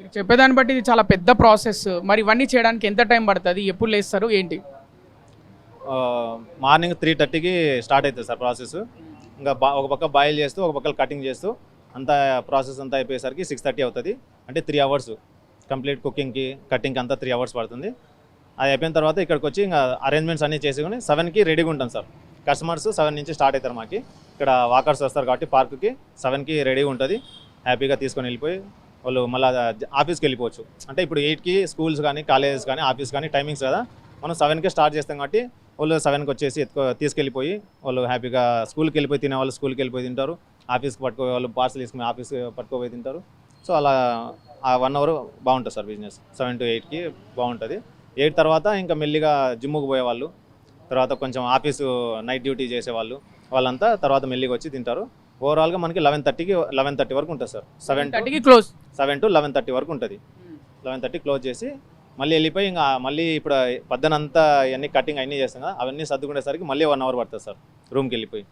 మీరు చెప్పేదాన్ని బట్టి ఇది చాలా పెద్ద ప్రాసెస్. మరి ఇవన్నీ చేయడానికి ఎంత టైం పడుతుంది, ఎప్పుడు లేస్తారు ఏంటి? మార్నింగ్ 3:30కి స్టార్ట్ అవుతుంది సార్ ప్రాసెస్. ఇంకా ఒక పక్క బాయిల్ చేస్తూ ఒక పక్క కటింగ్ చేస్తూ అంతా ప్రాసెస్ అంతా అయిపోయేసరికి 6:30 అవుతుంది. అంటే 3 అవర్స్ కంప్లీట్ కుకింగ్కి కటింగ్కి అంతా 3 అవర్స్ పడుతుంది. అది అయిపోయిన తర్వాత ఇక్కడికి వచ్చి ఇంకా అరేంజ్మెంట్స్ అన్నీ చేసుకుని 7కి రెడీగా ఉంటాం సార్. కస్టమర్స్ 7 నుంచి స్టార్ట్ అవుతారు. మాకు ఇక్కడ వాకర్స్ వస్తారు కాబట్టి పార్క్కి 7కి రెడీగా ఉంటుంది. హ్యాపీగా తీసుకొని వెళ్ళిపోయి వాళ్ళు మళ్ళీ ఆఫీస్కి వెళ్ళిపోవచ్చు. అంటే ఇప్పుడు 8కి స్కూల్స్ కానీ కాలేజెస్ కానీ ఆఫీస్ కానీ టైమింగ్స్ కదా, మనం 7కే స్టార్ట్ చేస్తాం కాబట్టి వాళ్ళు 7కి వచ్చేసి తీసుకెళ్ళిపోయి వాళ్ళు హ్యాపీగా స్కూల్కి వెళ్ళిపోయి తినే వాళ్ళు స్కూల్కి వెళ్ళిపోయి తింటారు, ఆఫీస్కి పట్టుకోవే వాళ్ళు పార్సల్ తీసుకుని ఆఫీస్కి పట్టుకోపోయి తింటారు. సో అలా ఆ 1 అవర్ బాగుంటుంది సార్ బిజినెస్. 7 to 8కి బాగుంటుంది. 8 తర్వాత ఇంకా మెల్లిగా జిమ్ముకు పోయేవాళ్ళు, తర్వాత కొంచెం ఆఫీసు నైట్ డ్యూటీ చేసేవాళ్ళు వాళ్ళంతా తర్వాత మెల్లిగా వచ్చి తింటారు. ఓవరాల్గా మనకి 11:30 వరకు ఉంటుంది సార్. 7:30కి క్లోజ్. 7 to 11:30 వరకు ఉంటుంది. 11:30 క్లోజ్ చేసి మళ్ళీ వెళ్ళిపోయి ఇంకా మళ్ళీ ఇప్పుడు పొద్దునంతా ఇవన్నీ కటింగ్ అన్నీ చేస్తాం కదా, అవన్నీ సర్దుకునేసరికి మళ్ళీ 1 అవర్ పడుతుంది సార్ రూమ్కి వెళ్ళిపోయి.